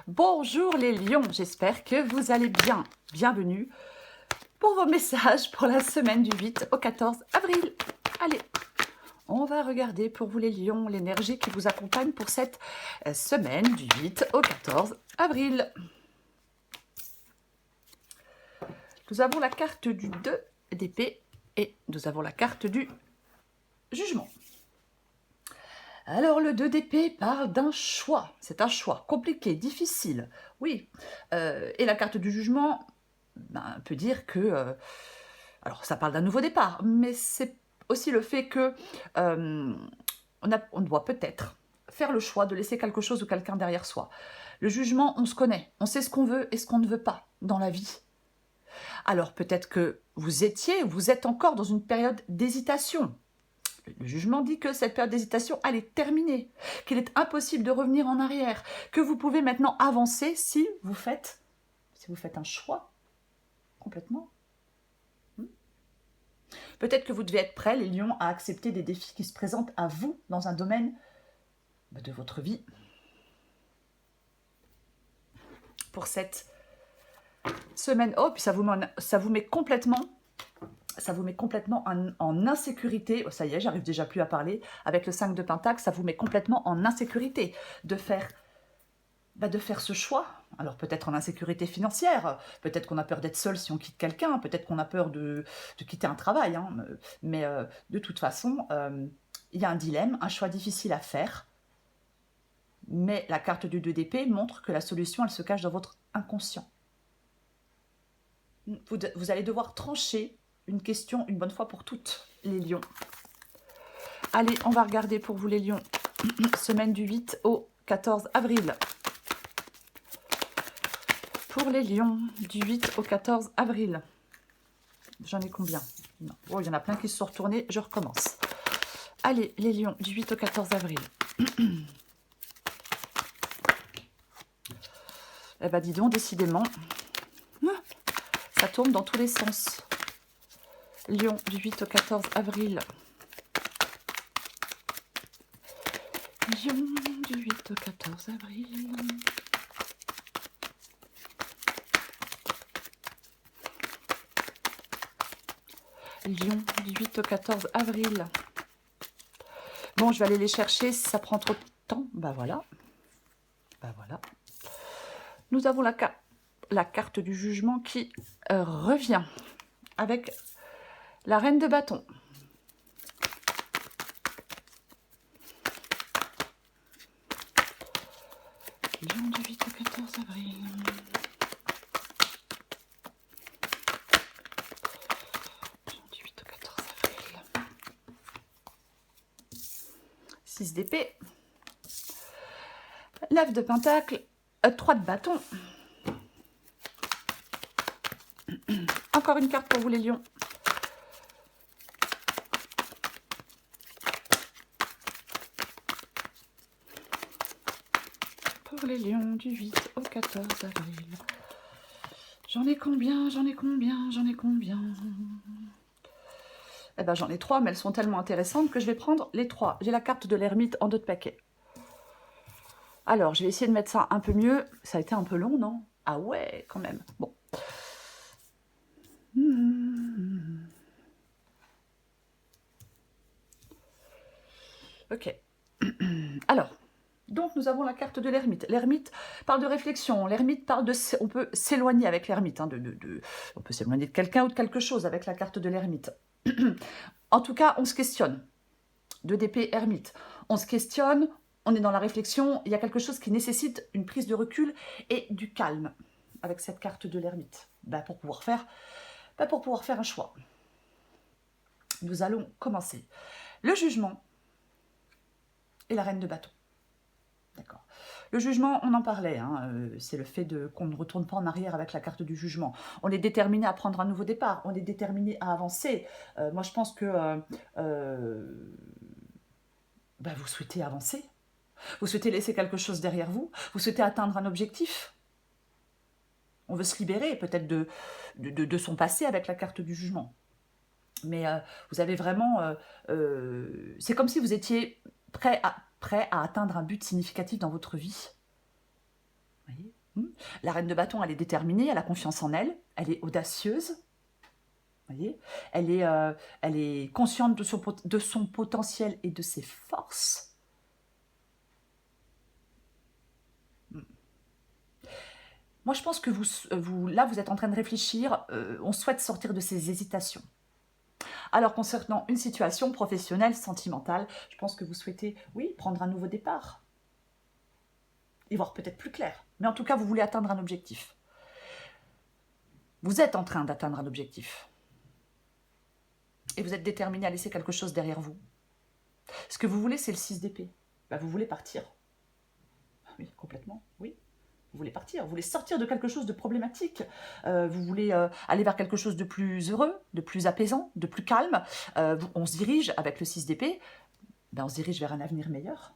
Bonjour les lions, j'espère que vous allez bien. Bienvenue pour vos messages pour la semaine du 8 au 14 avril. Allez, on va regarder pour vous les lions l'énergie qui vous accompagne pour cette semaine du 8 au 14 avril. Nous avons la carte du 2 d'épée et nous avons la carte du jugement. Alors, le 2 d'épée parle d'un choix. C'est un choix compliqué, difficile, oui. Et la carte du jugement peut dire que... alors, ça parle d'un nouveau départ, mais c'est aussi le fait que on doit peut-être faire le choix de laisser quelque chose ou quelqu'un derrière soi. Le jugement, on se connaît, on sait ce qu'on veut et ce qu'on ne veut pas dans la vie. Alors, peut-être que vous êtes encore dans une période d'hésitation. Le jugement dit que cette période d'hésitation, elle est terminée, qu'il est impossible de revenir en arrière, que vous pouvez maintenant avancer si vous faites un choix complètement. Peut-être que vous devez être prêts, les lions, à accepter des défis qui se présentent à vous dans un domaine de votre vie. Pour cette semaine, oh, puis ça vous met complètement en insécurité. Oh, ça y est, j'arrive déjà plus à parler. Avec le 5 de Pentacle, ça vous met complètement en insécurité de faire ce choix. Alors peut-être en insécurité financière, peut-être qu'on a peur d'être seul si on quitte quelqu'un, peut-être qu'on a peur de quitter un travail, hein. Mais de toute façon, il y a un dilemme, un choix difficile à faire. Mais la carte du 2 d'épée montre que la solution, elle se cache dans votre inconscient. Vous allez devoir trancher une question une bonne fois pour toutes, les lions. Allez, on va regarder pour vous les lions. Semaine du 8 au 14 avril. Pour les lions, du 8 au 14 avril. J'en ai combien? Non. Oh, il y en a plein qui se sont retournés, je recommence. Allez, les lions, du 8 au 14 avril. Eh bien, dis donc, décidément, ça tourne dans tous les sens. Lion, du 8 au 14 avril. Lion, du 8 au 14 avril. Lion, du 8 au 14 avril. Bon, je vais aller les chercher si ça prend trop de temps. Bah voilà. Bah voilà. Nous avons la carte du jugement qui revient avec la reine de bâton. Lion, du 8 au 14 avril. Lion, du 8 au 14 avril. 6 d'épée. 9 de pentacle. 3 de bâton. Encore une carte pour vous les lions. Pour les lions du 8 au 14 avril. J'en ai combien? J'en ai combien? J'en ai combien? Eh ben j'en ai 3, mais elles sont tellement intéressantes que je vais prendre les 3. J'ai la carte de l'ermite en 2 de paquet. Alors, je vais essayer de mettre ça un peu mieux. Ça a été un peu long, non? Ah ouais, quand même. Bon. Ok. Alors, donc nous avons la carte de l'ermite. L'ermite parle de réflexion. L'ermite parle de... On peut s'éloigner avec l'ermite. Hein, on peut s'éloigner de quelqu'un ou de quelque chose avec la carte de l'ermite. En tout cas, on se questionne. 2 d'épée, ermite. On se questionne, on est dans la réflexion. Il y a quelque chose qui nécessite une prise de recul et du calme avec cette carte de l'ermite. Pour pouvoir faire un choix. Nous allons commencer. Le jugement et la reine de bâton. D'accord. Le jugement, on en parlait, hein, c'est le fait qu'on ne retourne pas en arrière avec la carte du jugement. On est déterminé à prendre un nouveau départ, on est déterminé à avancer. Moi, je pense que vous souhaitez avancer, vous souhaitez laisser quelque chose derrière vous, vous souhaitez atteindre un objectif. On veut se libérer peut-être de son passé avec la carte du jugement. Mais vous avez vraiment... c'est comme si vous étiez prêt à atteindre un but significatif dans votre vie. Vous voyez ? La reine de bâton, elle est déterminée, elle a confiance en elle, elle est audacieuse, voyez, elle est consciente de son potentiel et de ses forces. Moi, je pense que là, vous êtes en train de réfléchir, on souhaite sortir de ces hésitations. Alors, concernant une situation professionnelle, sentimentale, je pense que vous souhaitez, oui, prendre un nouveau départ. Y voir peut-être plus clair. Mais en tout cas, vous voulez atteindre un objectif. Vous êtes en train d'atteindre un objectif. Et vous êtes déterminé à laisser quelque chose derrière vous. Ce que vous voulez, c'est le 6 d'épée. Bah, vous voulez partir. Oui, complètement, oui. Vous voulez partir, vous voulez sortir de quelque chose de problématique, vous voulez aller vers quelque chose de plus heureux, de plus apaisant, de plus calme. On se dirige, avec le 6 d'épée, ben on se dirige vers un avenir meilleur.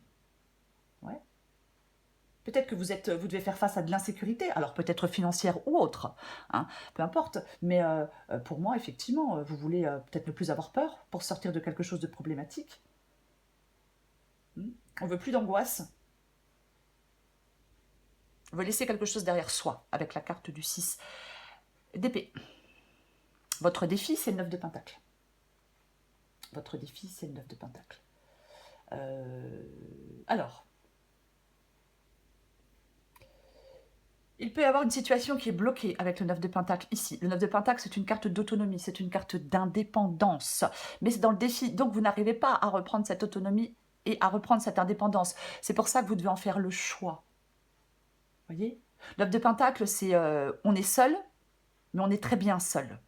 Ouais. Peut-être que vous devez faire face à de l'insécurité, alors peut-être financière ou autre, hein, peu importe. Mais pour moi, effectivement, vous voulez peut-être ne plus avoir peur pour sortir de quelque chose de problématique. On veut plus d'angoisse. On veut laisser quelque chose derrière soi, avec la carte du 6 d'épée. Votre défi, c'est le 9 de Pentacle. Votre défi, c'est le 9 de Pentacle. Alors, il peut y avoir une situation qui est bloquée avec le 9 de Pentacle ici. Le 9 de Pentacle, c'est une carte d'autonomie, c'est une carte d'indépendance. Mais c'est dans le défi, donc vous n'arrivez pas à reprendre cette autonomie et à reprendre cette indépendance. C'est pour ça que vous devez en faire le choix. Vous voyez ? Le 9 de Pentacle, c'est on est seul, mais on est très bien seul.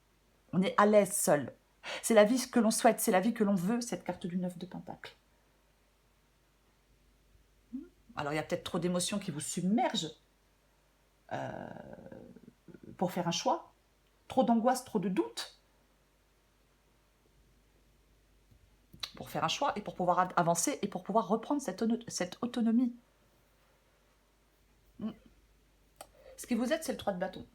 On est à l'aise seul. C'est la vie que l'on souhaite, c'est la vie que l'on veut, cette carte du 9 de Pentacle. Alors, il y a peut-être trop d'émotions qui vous submergent pour faire un choix. Trop d'angoisse, trop de doutes. Pour faire un choix et pour pouvoir avancer et pour pouvoir reprendre cette autonomie. Ce qui vous aide, c'est le 3 de bâton.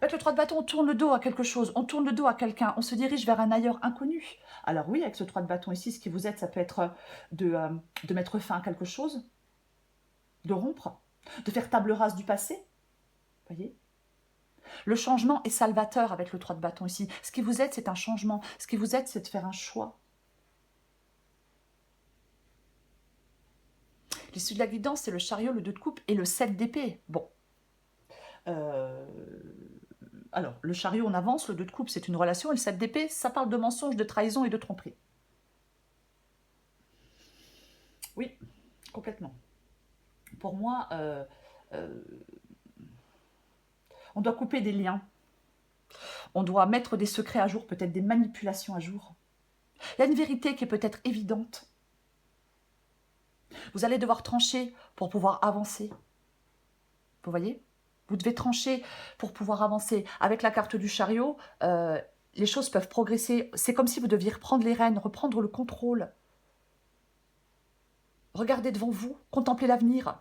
Avec le 3 de bâton, on tourne le dos à quelque chose, on tourne le dos à quelqu'un, on se dirige vers un ailleurs inconnu. Alors oui, avec ce 3 de bâton ici, ce qui vous aide, ça peut être de mettre fin à quelque chose, de rompre, de faire table rase du passé. Vous voyez ? Le changement est salvateur avec le 3 de bâton ici. Ce qui vous aide, c'est un changement. Ce qui vous aide, c'est de faire un choix. L'issue de la guidance, c'est le chariot, le 2 de coupe et le 7 d'épée. Bon. Alors, le chariot, on avance, le 2 de coupe, c'est une relation, et le 7 d'épée, ça parle de mensonges, de trahison et de tromperie. Oui, complètement. Pour moi, on doit couper des liens. On doit mettre des secrets à jour, peut-être des manipulations à jour. Il y a une vérité qui est peut-être évidente. Vous allez devoir trancher pour pouvoir avancer. Vous voyez ? Vous devez trancher pour pouvoir avancer. Avec la carte du chariot, les choses peuvent progresser. C'est comme si vous deviez reprendre les rênes, reprendre le contrôle. Regardez devant vous, contemplez l'avenir.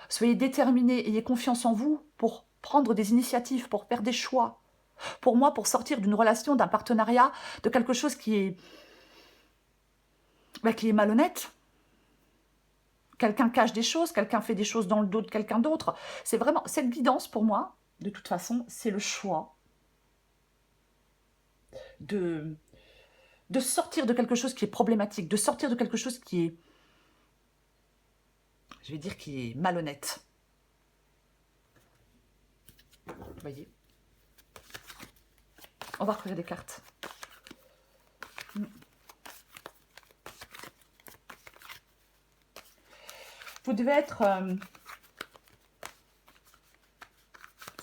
Soyez déterminés, ayez confiance en vous pour prendre des initiatives, pour faire des choix. Pour moi, pour sortir d'une relation, d'un partenariat, de quelque chose qui est malhonnête. Quelqu'un cache des choses, quelqu'un fait des choses dans le dos de quelqu'un d'autre. C'est vraiment cette guidance pour moi, de toute façon, c'est le choix de sortir de quelque chose qui est problématique, de sortir de quelque chose qui est, je vais dire, qui est malhonnête. Vous voyez ? On va recouvrir des cartes. Vous devez être...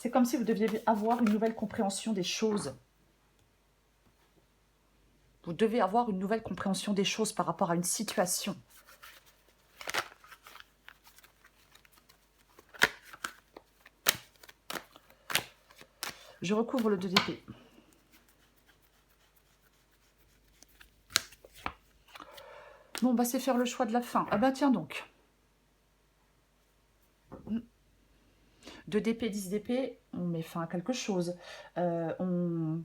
c'est comme si vous deviez avoir une nouvelle compréhension des choses. Vous devez avoir une nouvelle compréhension des choses par rapport à une situation. Je recouvre le 2 d'épée. Bon, bah c'est faire le choix de la fin. Ah bah tiens donc. 2 d'épée, 10 d'épée, on met fin à quelque chose. On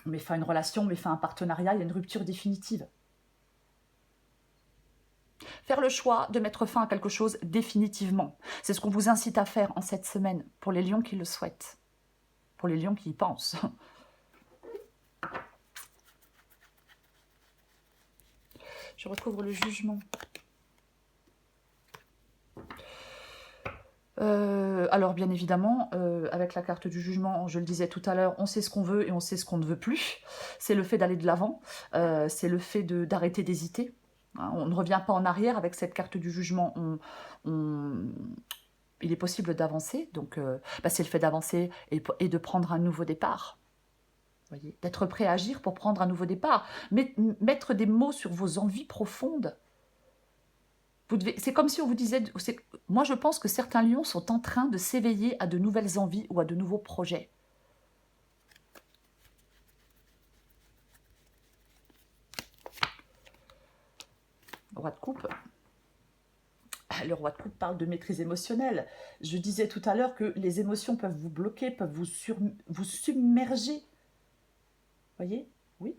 met fin à une relation, on met fin à un partenariat, il y a une rupture définitive. faire le choix de mettre fin à quelque chose définitivement. C'est ce qu'on vous incite à faire en cette semaine, pour les lions qui le souhaitent, pour les lions qui y pensent. Je recouvre le jugement. Alors bien évidemment, avec la carte du jugement, je le disais tout à l'heure, on sait ce qu'on veut et on sait ce qu'on ne veut plus. C'est le fait d'aller de l'avant, c'est le fait d'arrêter d'hésiter. Hein, on ne revient pas en arrière avec cette carte du jugement. Il est possible d'avancer, donc c'est le fait d'avancer et de prendre un nouveau départ. Voyez, d'être prêt à agir pour prendre un nouveau départ. Mettre des mots sur vos envies profondes. C'est comme si on vous disait... Moi, je pense que certains lions sont en train de s'éveiller à de nouvelles envies ou à de nouveaux projets. Roi de coupe. Le roi de coupe parle de maîtrise émotionnelle. Je disais tout à l'heure que les émotions peuvent vous bloquer, peuvent vous submerger. Voyez? Oui.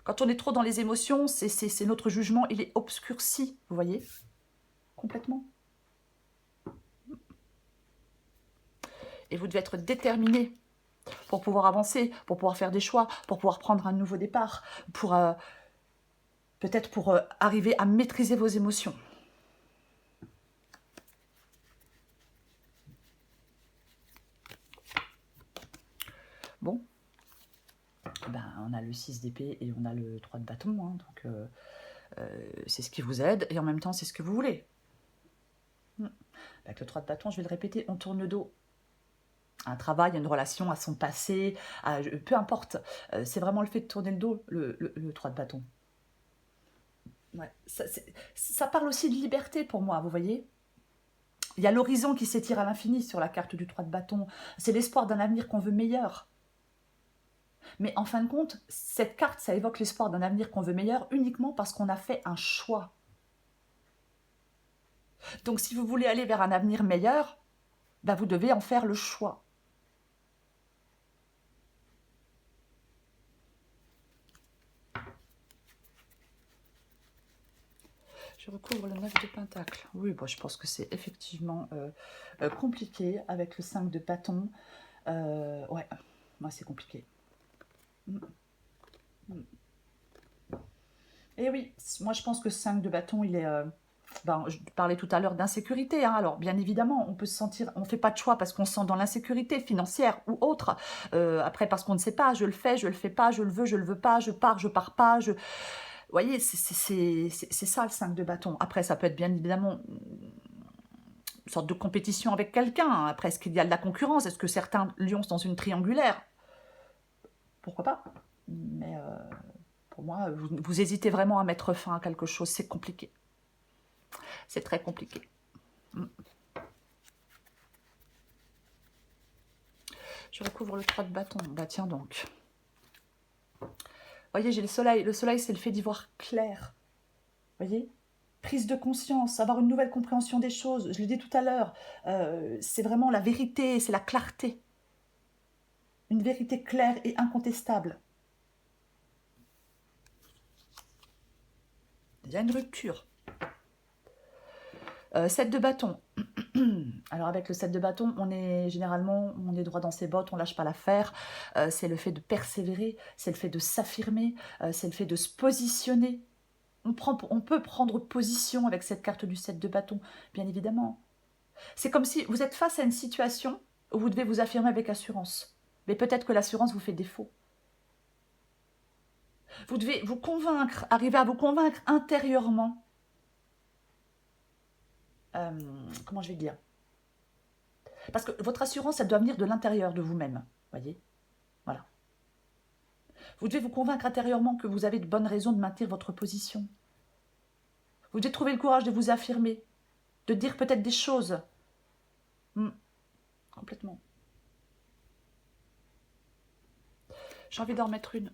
Quand on est trop dans les émotions, c'est notre jugement, il est obscurci, vous voyez? Complètement. Et vous devez être déterminé pour pouvoir avancer, pour pouvoir faire des choix, pour pouvoir prendre un nouveau départ, pour peut-être pour arriver à maîtriser vos émotions. Bon, on a le 6 d'épée et on a le 3 de bâton, hein, donc c'est ce qui vous aide, et en même temps c'est ce que vous voulez. Avec le 3 de bâton, je vais le répéter, on tourne le dos à un travail, à une relation, à son passé, peu importe, c'est vraiment le fait de tourner le dos, le 3 de bâton. Ouais, ça parle aussi de liberté pour moi, vous voyez. Il y a l'horizon qui s'étire à l'infini sur la carte du 3 de bâton, c'est l'espoir d'un avenir qu'on veut meilleur. Mais en fin de compte, cette carte, ça évoque l'espoir d'un avenir qu'on veut meilleur uniquement parce qu'on a fait un choix. Donc si vous voulez aller vers un avenir meilleur, vous devez en faire le choix. Je recouvre le 9 de Pentacle. Oui, je pense que c'est effectivement compliqué avec le 5 de bâton. Ouais, moi c'est compliqué. Et oui, moi je pense que 5 de bâton, il est... je parlais tout à l'heure d'insécurité. Hein. Alors, bien évidemment, on peut se sentir... On ne fait pas de choix parce qu'on se sent dans l'insécurité financière ou autre. Après, parce qu'on ne sait pas, je le fais, je le fais pas, je le veux pas, je pars pas. Vous voyez, c'est ça le 5 de bâton. Après, ça peut être bien évidemment une sorte de compétition avec quelqu'un. Après, est-ce qu'il y a de la concurrence? Est-ce que certains lions sont dans une triangulaire? Pourquoi pas? Mais pour moi, vous hésitez vraiment à mettre fin à quelque chose. C'est compliqué. C'est très compliqué. Je recouvre le 3 de bâton. Tiens donc. Voyez, j'ai le soleil. Le soleil, c'est le fait d'y voir clair. Voyez? Prise de conscience, avoir une nouvelle compréhension des choses. Je l'ai dit tout à l'heure. C'est vraiment la vérité, c'est la clarté. Une vérité claire et incontestable. Il y a une rupture. 7 de bâton. Alors avec le 7 de bâton, on est droit dans ses bottes, on lâche pas l'affaire. C'est le fait de persévérer, c'est le fait de s'affirmer, c'est le fait de se positionner. On peut prendre position avec cette carte du 7 de bâton, bien évidemment. C'est comme si vous êtes face à une situation où vous devez vous affirmer avec assurance. Mais peut-être que l'assurance vous fait défaut. Vous devez vous convaincre, arriver à vous convaincre intérieurement. Comment je vais dire? Parce que votre assurance, elle doit venir de l'intérieur de vous-même. Voyez? Voilà. Vous devez vous convaincre intérieurement que vous avez de bonnes raisons de maintenir votre position. Vous devez trouver le courage de vous affirmer, de dire peut-être des choses. Complètement. J'ai envie d'en remettre une.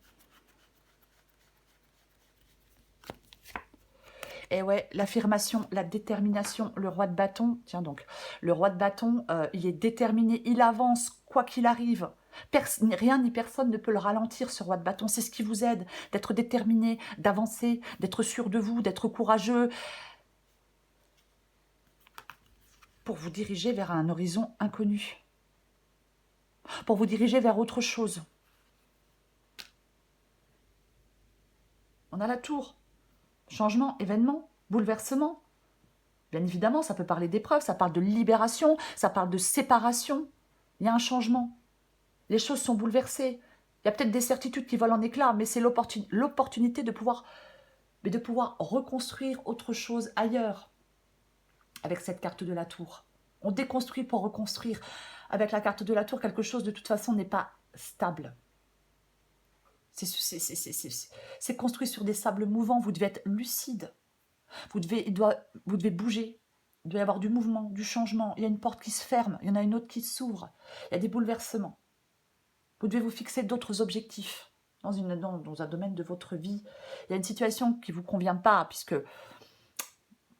Et ouais, l'affirmation, la détermination, le roi de bâton. Tiens donc, le roi de bâton, il est déterminé, il avance quoi qu'il arrive. Rien ni personne ne peut le ralentir, ce roi de bâton. C'est ce qui vous aide, d'être déterminé, d'avancer, d'être sûr de vous, d'être courageux, pour vous diriger vers un horizon inconnu, pour vous diriger vers autre chose. On a la tour. Changement, événement, bouleversement. Bien évidemment, ça peut parler d'épreuve, ça parle de libération, ça parle de séparation. Il y a un changement. Les choses sont bouleversées. Il y a peut-être des certitudes qui volent en éclats, mais c'est l'opportunité de pouvoir reconstruire autre chose ailleurs avec cette carte de la tour. On déconstruit pour reconstruire. Avec la carte de la tour, quelque chose de toute façon n'est pas stable. C'est construit sur des sables mouvants. Vous devez être lucide. Vous devez bouger. Il doit y avoir du mouvement, du changement. Il y a une porte qui se ferme, il y en a une autre qui s'ouvre. Il y a des bouleversements. Vous devez vous fixer d'autres objectifs dans un domaine de votre vie. Il y a une situation qui ne vous convient pas, puisque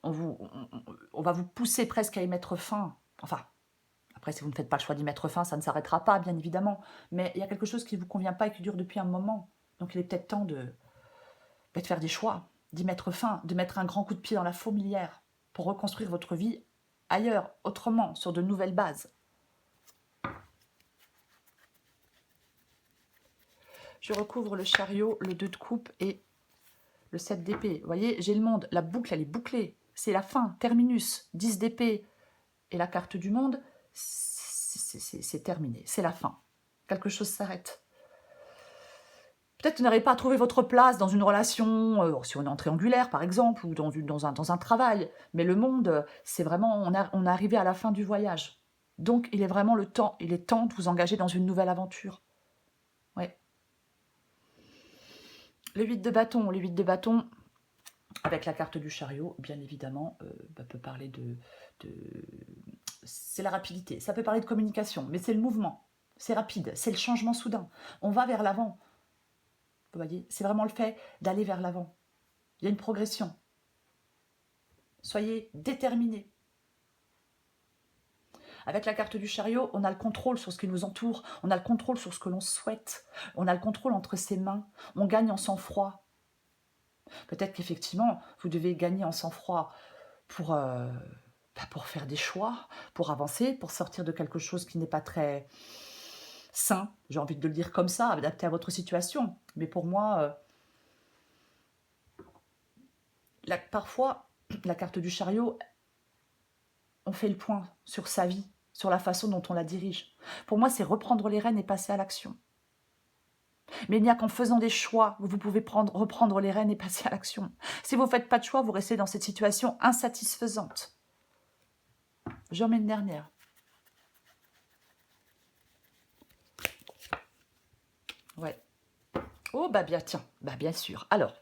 on va vous pousser presque à y mettre fin. Enfin, après, si vous ne faites pas le choix d'y mettre fin, ça ne s'arrêtera pas, bien évidemment. Mais il y a quelque chose qui ne vous convient pas et qui dure depuis un moment. Donc, il est peut-être temps de faire des choix, d'y mettre fin, de mettre un grand coup de pied dans la fourmilière pour reconstruire votre vie ailleurs, autrement, sur de nouvelles bases. Je recouvre le chariot, le 2 de coupe et le 7 d'épée. Vous voyez, j'ai le monde, la boucle, elle est bouclée. C'est la fin, terminus, 10 d'épée. Et la carte du monde, c'est terminé, c'est la fin. Quelque chose s'arrête. Peut-être que vous n'arrivez pas à trouver votre place dans une relation, si on est en triangulaire par exemple, ou dans un travail. Mais le monde, c'est vraiment, on est arrivé à la fin du voyage. Donc il est vraiment il est temps de vous engager dans une nouvelle aventure. Ouais. Le 8 de bâton, avec la carte du chariot, bien évidemment, peut parler c'est la rapidité. Ça peut parler de communication, mais c'est le mouvement. C'est rapide, c'est le changement soudain. On va vers l'avant. Vous voyez, c'est vraiment le fait d'aller vers l'avant. Il y a une progression. Soyez déterminés. Avec la carte du chariot, on a le contrôle sur ce qui nous entoure, on a le contrôle sur ce que l'on souhaite, on a le contrôle entre ses mains, on gagne en sang-froid. Peut-être qu'effectivement, vous devez gagner en sang-froid pour faire des choix, pour avancer, pour sortir de quelque chose qui n'est pas très sain, j'ai envie de le dire comme ça, adapté à votre situation. Mais pour moi, parfois, la carte du chariot, on fait le point sur sa vie, sur la façon dont on la dirige. Pour moi, c'est reprendre les rênes et passer à l'action. Mais il n'y a qu'en faisant des choix que vous pouvez reprendre les rênes et passer à l'action. Si vous ne faites pas de choix, vous restez dans cette situation insatisfaisante. Je remets une dernière. Ouais. Oh, bah bien, tiens, bah bien sûr. Alors,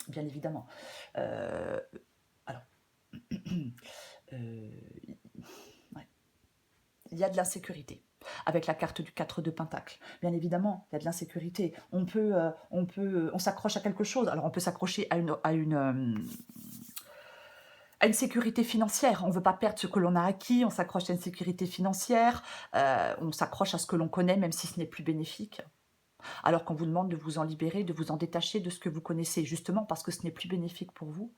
bien évidemment. Alors, ouais. Il y a de l'insécurité. Avec la carte du 4 de Pentacle. Bien évidemment, il y a de l'insécurité. On s'accroche à quelque chose. Alors, on peut s'accrocher à une sécurité financière. On ne veut pas perdre ce que l'on a acquis. On s'accroche à une sécurité financière. On s'accroche à ce que l'on connaît, même si ce n'est plus bénéfique. Alors qu'on vous demande de vous en libérer, de vous en détacher de ce que vous connaissez, justement parce que ce n'est plus bénéfique pour vous.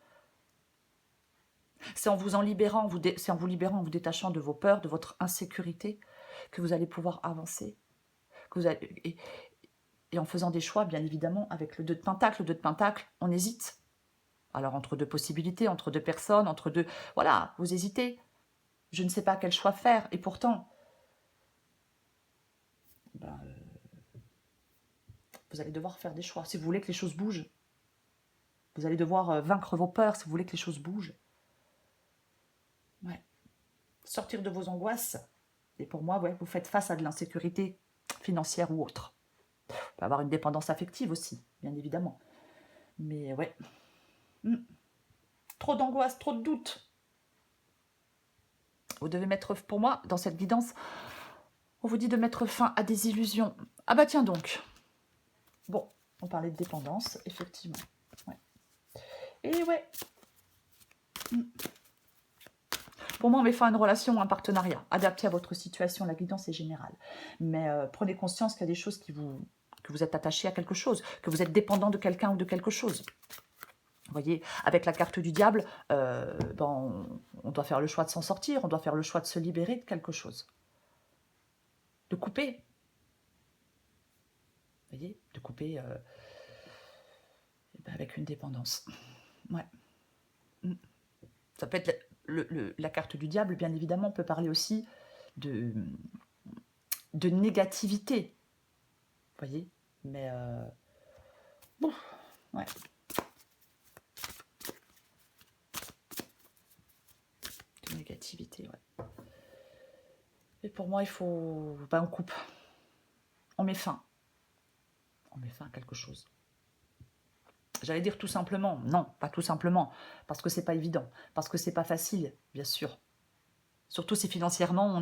C'est en vous libérant, en vous détachant de vos peurs, de votre insécurité, que vous allez pouvoir avancer. Et en faisant des choix, bien évidemment, avec le 2 de Pentacle. Le 2 de Pentacle, on hésite. Alors, entre deux possibilités, entre deux personnes, entre deux... Voilà, vous hésitez. Je ne sais pas quel choix faire. Et pourtant, vous allez devoir faire des choix. Si vous voulez que les choses bougent, vous allez devoir vaincre vos peurs si vous voulez que les choses bougent. Ouais. Sortir de vos angoisses. Et pour moi, ouais, vous faites face à de l'insécurité financière ou autre. Vous pouvez avoir une dépendance affective aussi, bien évidemment. Mais ouais. Trop d'angoisse, trop de doutes. Vous devez mettre, pour moi, dans cette guidance, on vous dit de mettre fin à des illusions. Ah bah tiens donc. Bon, on parlait de dépendance, effectivement. Ouais. Et ouais. Pour moi, on met fin à une relation, un partenariat, adapté à votre situation, la guidance est générale. Mais prenez conscience qu'il y a des choses que vous êtes attaché à quelque chose, que vous êtes dépendant de quelqu'un ou de quelque chose. Vous voyez, avec la carte du diable, on doit faire le choix de s'en sortir, on doit faire le choix de se libérer de quelque chose. De couper. Vous voyez, de couper avec une dépendance. Ouais. Ça peut être la carte du diable, bien évidemment, peut parler aussi de négativité. Vous voyez, mais bon, ouais. De négativité, ouais. Et pour moi, il faut... on coupe. On met fin. On met fin à quelque chose. J'allais dire tout simplement. Non, pas tout simplement. Parce que c'est pas évident. Parce que c'est pas facile, bien sûr. Surtout si financièrement,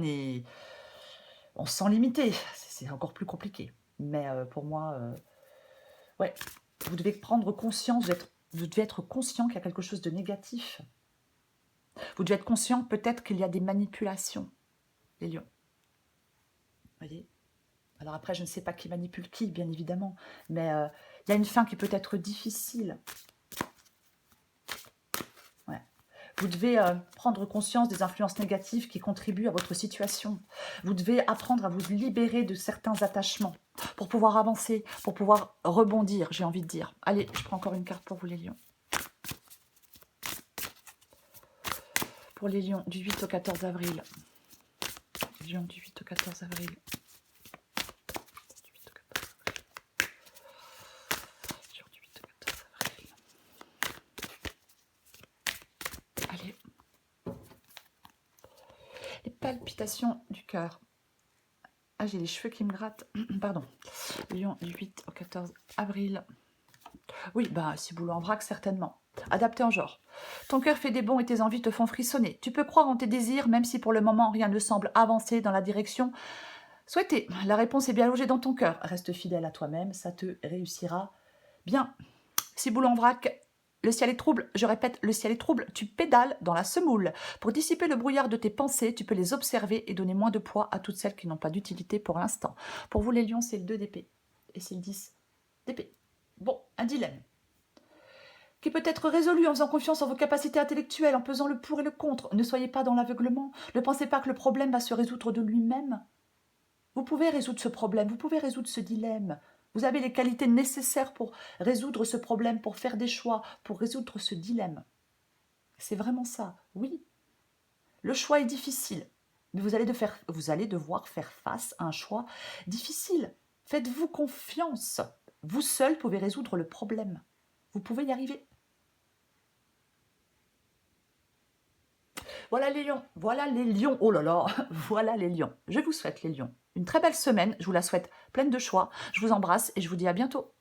on se sent limité. C'est encore plus compliqué. Mais pour moi, ouais, vous devez prendre conscience, vous devez être conscient qu'il y a quelque chose de négatif. Vous devez être conscient peut-être qu'il y a des manipulations, les lions. Vous voyez? Alors après, je ne sais pas qui manipule qui, bien évidemment, mais il y a une fin qui peut être difficile. Ouais. Vous devez prendre conscience des influences négatives qui contribuent à votre situation. Vous devez apprendre à vous libérer de certains attachements pour pouvoir avancer, pour pouvoir rebondir, j'ai envie de dire. Allez, je prends encore une carte pour vous, les lions. Pour les lions du 8 au 14 avril. Lions du 8 au 14 avril. Palpitation du cœur. Ah, j'ai les cheveux qui me grattent. Pardon. Lion du 8 au 14 avril. Oui, si boulot en vrac, certainement. Adapté en genre. Ton cœur fait des bonds et tes envies te font frissonner. Tu peux croire en tes désirs, même si pour le moment rien ne semble avancer dans la direction souhaitée. La réponse est bien logée dans ton cœur. Reste fidèle à toi-même, ça te réussira bien. Si boulot en vrac, le ciel est trouble, je répète, le ciel est trouble, tu pédales dans la semoule. Pour dissiper le brouillard de tes pensées, tu peux les observer et donner moins de poids à toutes celles qui n'ont pas d'utilité pour l'instant. Pour vous les lions, c'est le 2 d'épée et c'est le 10 d'épée. Bon, un dilemme qui peut être résolu en faisant confiance en vos capacités intellectuelles, en pesant le pour et le contre. Ne soyez pas dans l'aveuglement, ne pensez pas que le problème va se résoudre de lui-même. Vous pouvez résoudre ce problème, vous pouvez résoudre ce dilemme. Vous avez les qualités nécessaires pour résoudre ce problème, pour faire des choix, pour résoudre ce dilemme. C'est vraiment ça, oui. Le choix est difficile, mais vous allez devoir faire face à un choix difficile. Faites-vous confiance. Vous seul pouvez résoudre le problème. Vous pouvez y arriver. Voilà les lions, oh là là, voilà les lions. Je vous souhaite les lions une très belle semaine, je vous la souhaite pleine de choix. Je vous embrasse et je vous dis à bientôt.